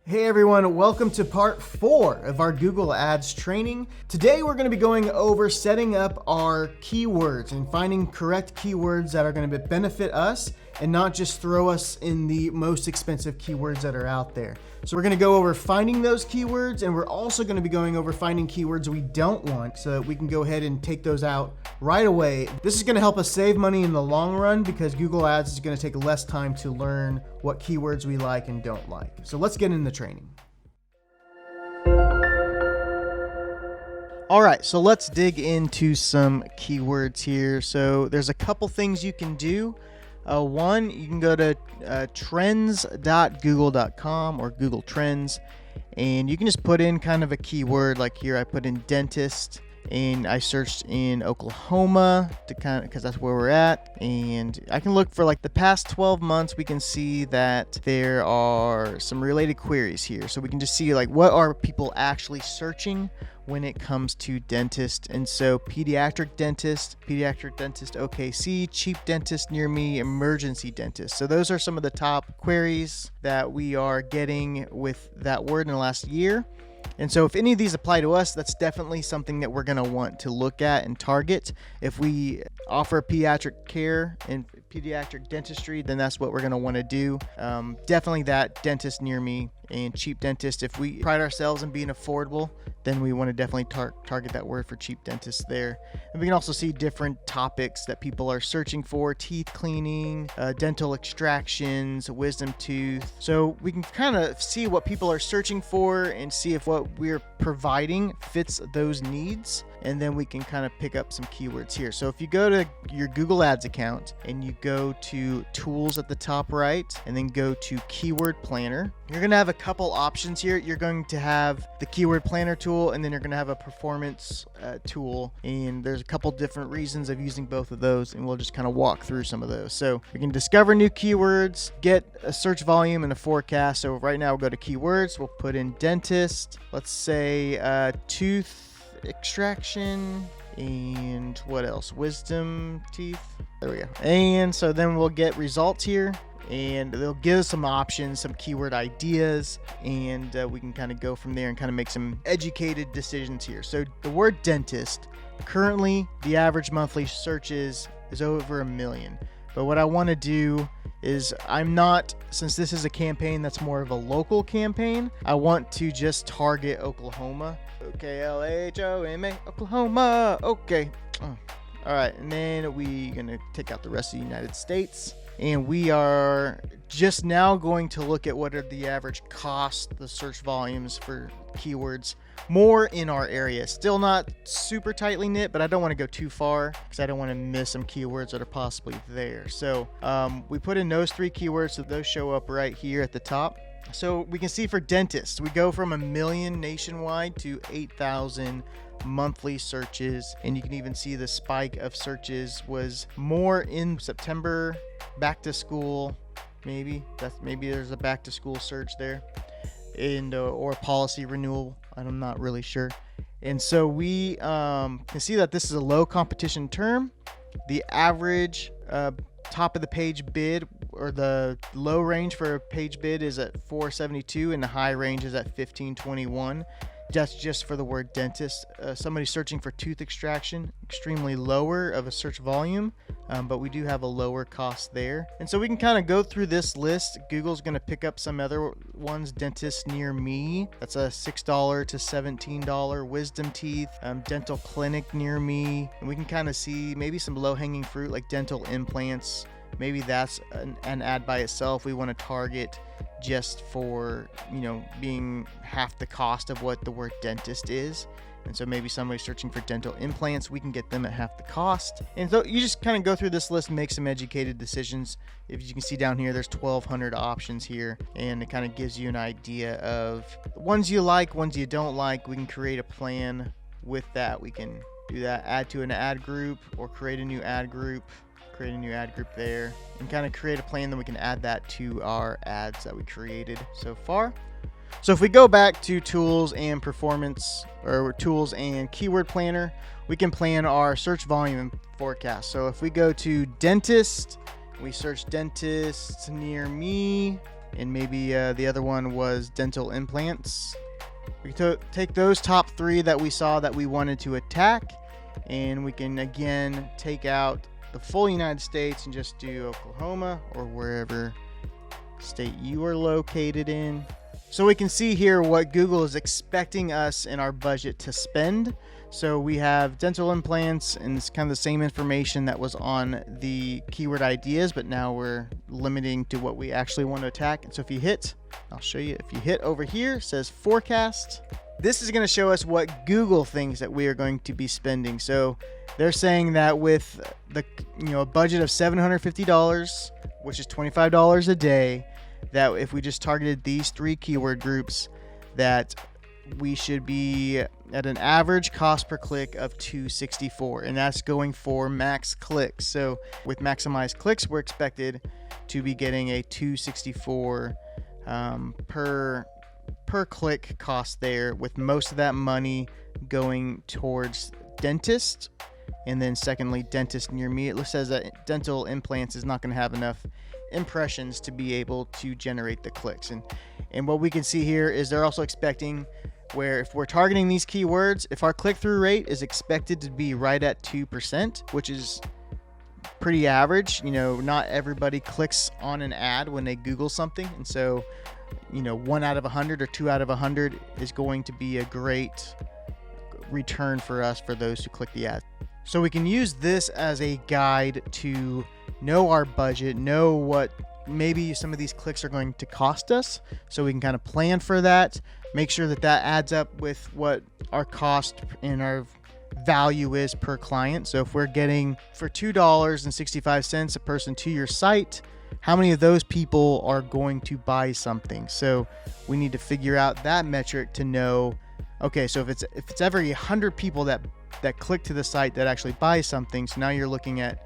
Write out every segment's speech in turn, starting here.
Hey everyone, welcome to part 4 of our Google Ads training. Today we're going to be going over setting up our keywords and finding correct keywords that are going to benefit us and not just throw us in the most expensive keywords that are out there. So we're going to go over finding those keywords, and we're also going to be going over finding keywords we don't want so that we can go ahead and take those out right away. This is going to help us save money in the long run because Google Ads is going to take less time to learn what keywords we like and don't like. So let's get into the training. All right, so let's dig into some keywords here. So there's a couple things you can do. One, you can go to trends.google.com or Google Trends, and you can just put in kind of a keyword. Like here I put in dentist, and I searched in Oklahoma to kind of, because that's where we're at, and I can look for like the past 12 months. We can see that there are some related queries here, so we can just see like what are people actually searching when it comes to dentist. And so pediatric dentist OKC, cheap dentist near me, emergency dentist. So those are some of the top queries that we are getting with that word in the last year. And so if any of these apply to us, that's definitely something that we're going to want to look at and target. If we offer pediatric care and pediatric dentistry, then that's what we're going to want to do. Definitely that dentist near me and cheap dentist. If we pride ourselves in being affordable, then we want to definitely target that word for cheap dentist there. And we can also see different topics that people are searching for: teeth cleaning, dental extractions, wisdom tooth. So we can kind of see what people are searching for and see if what we're providing fits those needs. And then we can kind of pick up some keywords here. So if you go to your Google Ads account and you go to tools at the top right and then go to keyword planner, you're going to have a couple options here. You're going to have the keyword planner tool, and then you're going to have a performance tool. And there's a couple different reasons of using both of those, and we'll just kind of walk through some of those. So we can discover new keywords, get a search volume and a forecast. So right now we'll go to keywords. We'll put in dentist. Let's say tooth extraction, and what else? Wisdom teeth. There we go. And so then we'll get results here, and they'll give us some options, some keyword ideas, and we can kind of go from there and kind of make some educated decisions here. So the word dentist, currently the average monthly searches is over 1 million. But what I want to do is since this is a campaign that's more of a local campaign, I want to just target Oklahoma. Oklahoma, Oklahoma. Okay. All right. And then we're going to take out the rest of the United States. And we are just now going to look at what are the average cost, the search volumes for keywords more in our area. Still not super tightly knit, but I don't want to go too far because I don't want to miss some keywords that are possibly there. So we put in those 3 keywords, so those show up right here at the top. So we can see for dentists, we go from 1 million nationwide to 8,000 monthly searches, and you can even see the spike of searches was more in September, back to school. Maybe there's a back to school search there, and or policy renewal. I'm not really sure. And so we can see that this is a low competition term. The average top of the page bid, or the low range for a page bid, is at 472, and the high range is at 1521. That's just for the word dentist. Somebody searching for tooth extraction, extremely lower of a search volume, but we do have a lower cost there. And so we can kind of go through this list. Google's going to pick up some other ones. Dentist near me, that's a $6 to $17. Wisdom teeth, dental clinic near me. And we can kind of see maybe some low-hanging fruit like dental implants. Maybe that's an ad by itself. We want to target just for, being half the cost of what the word dentist is. And so maybe somebody searching for dental implants, we can get them at half the cost. And so you just kind of go through this list and make some educated decisions. If you can see down here, there's 1,200 options here, and it kind of gives you an idea of ones you like, ones you don't like. We can create a plan with that. We can do that, add to an ad group, or create a new ad group. Create a new ad group there and kind of create a plan, then we can add that to our ads that we created so far. So if we go back to tools and performance, or tools and keyword planner, we can plan our search volume and forecast. So if we go to dentist, we search dentist near me, and maybe the other one was dental implants. We can take those top 3 that we saw that we wanted to attack, and we can again take out the full United States and just do Oklahoma or wherever state you are located in. So we can see here what Google is expecting us in our budget to spend. So we have dental implants, and it's kind of the same information that was on the keyword ideas, but now we're limiting to what we actually want to attack. And so if you hit, I'll show you, if you hit over here, it says forecast. This is going to show us what Google thinks that we are going to be spending. So they're saying that with the a budget of $750, which is $25 a day, that if we just targeted these 3 keyword groups, that we should be at an average cost per click of $2.64, and that's going for max clicks. So with maximized clicks, we're expected to be getting a $2.64 per click cost there, with most of that money going towards dentist. And then secondly, dentist near me. It says that dental implants is not going to have enough impressions to be able to generate the clicks. And what we can see here is they're also expecting, where if we're targeting these keywords, if our click-through rate is expected to be right at 2%, which is pretty average. Not everybody clicks on an ad when they Google something. And so, 1 out of 100 or 2 out of 100 is going to be a great return for us for those who click the ad. So we can use this as a guide to know our budget, know what maybe some of these clicks are going to cost us, so we can kind of plan for that, make sure that adds up with what our cost and our value is per client. So if we're getting for $2.65 a person to your site, how many of those people are going to buy something? So we need to figure out that metric to know, okay, so if it's every 100 people that click to the site that actually buy something, so now you're looking at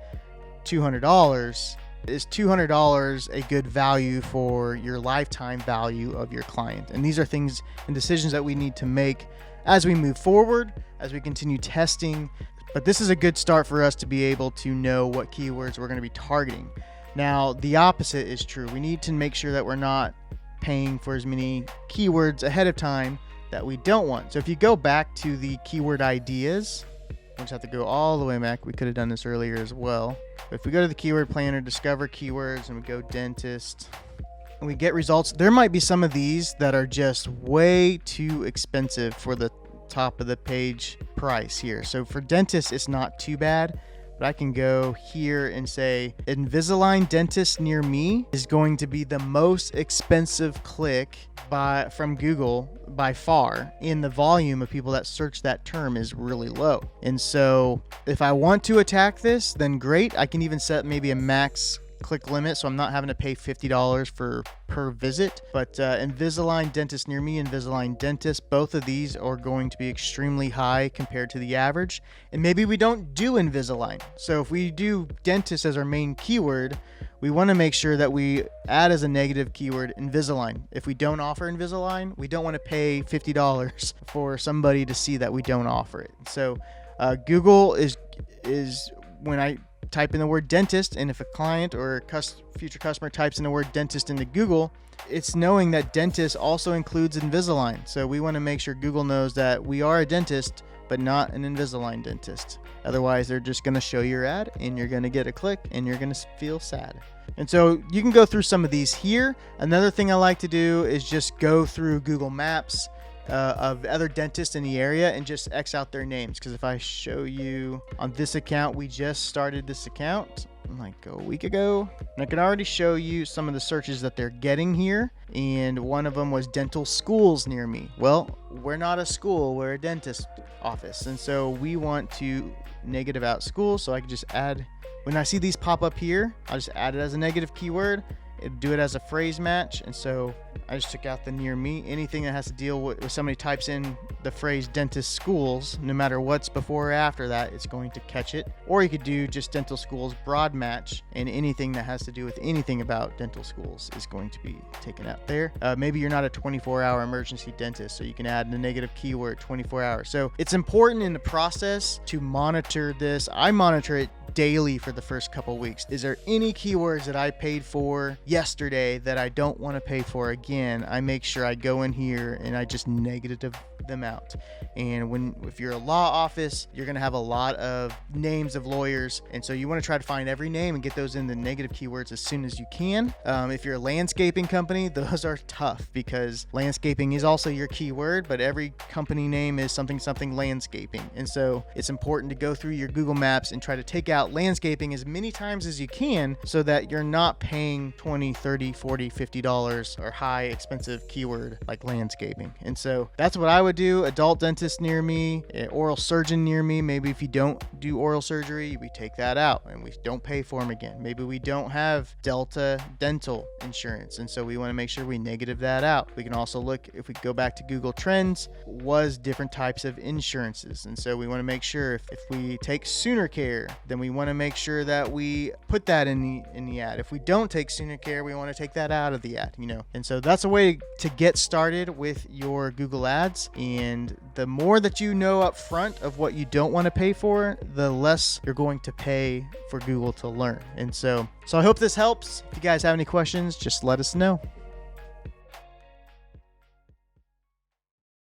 $200. Is $200 a good value for your lifetime value of your client? And these are things and decisions that we need to make as we move forward, as we continue testing. But this is a good start for us to be able to know what keywords we're going to be targeting. Now, the opposite is true. We need to make sure that we're not paying for as many keywords ahead of time that we don't want. So if you go back to the keyword ideas, we'll just have to go all the way back. We could have done this earlier as well. But if we go to the keyword planner, discover keywords, and we go dentist, and we get results, there might be some of these that are just way too expensive for the top of the page price here. So for dentist, it's not too bad. But I can go here and say Invisalign dentist near me is going to be the most expensive click from Google by far, and the volume of people that search that term is really low. And so if I want to attack this, then great. I can even set maybe a max click limit, so I'm not having to pay $50 per visit. But Invisalign dentist near me, Invisalign dentist, both of these are going to be extremely high compared to the average. And maybe we don't do Invisalign. So if we do dentist as our main keyword, we want to make sure that we add as a negative keyword Invisalign. If we don't offer Invisalign, we don't want to pay $50 for somebody to see that we don't offer it. So Google is when I type in the word dentist, and if a client or a future customer types in the word dentist into Google, it's knowing that dentist also includes Invisalign. So we want to make sure Google knows that we are a dentist, but not an Invisalign dentist. Otherwise, they're just going to show your ad, and you're going to get a click, and you're going to feel sad. And so you can go through some of these here. Another thing I like to do is just go through Google Maps of other dentists in the area and just X out their names. Because if I show you on this account, we just started this account like a week ago, and I can already show you some of the searches that they're getting here. And one of them was dental schools near me. Well, we're not a school, we're a dentist office, and so we want to negative out schools. So I can just add, when I see these pop up here, I'll just add it as a negative keyword, do it as a phrase match. And so I just took out the near me. Anything that has to deal with, if somebody types in the phrase dentist schools, no matter what's before or after that, it's going to catch it. Or you could do just dental schools broad match, and anything that has to do with anything about dental schools is going to be taken out there. Maybe you're not a 24-hour emergency dentist, so you can add the negative keyword 24 hours. So it's important in the process to monitor this. I monitor it daily for the first couple weeks. Is there any keywords that I paid for yesterday that I don't want to pay for again? I make sure I go in here and I just negative them out. And if you're a law office, you're going to have a lot of names of lawyers, and so you want to try to find every name and get those in the negative keywords as soon as you can. If you're a landscaping company, those are tough because landscaping is also your keyword, but every company name is something landscaping, and so it's important to go through your Google Maps and try to take out landscaping as many times as you can so that you're not paying $20, $30, $40, $50 or high expensive keyword like landscaping. And so that's what I would do. Adult dentist near me, oral surgeon near me. Maybe if you don't do oral surgery, we take that out and we don't pay for them again. Maybe we don't have Delta dental insurance, and so we want to make sure we negative that out. We can also look, if we go back to Google Trends, was different types of insurances, and so we want to make sure if we take Sooner Care, then we want to make sure that we put that in the ad. If we don't take Sooner Care, we want to take that out of the ad, and so that's a way to get started with your Google Ads. And the more that you know up front of what you don't want to pay for, the less you're going to pay for Google to learn. And so I hope this helps. If you guys have any questions, just let us know.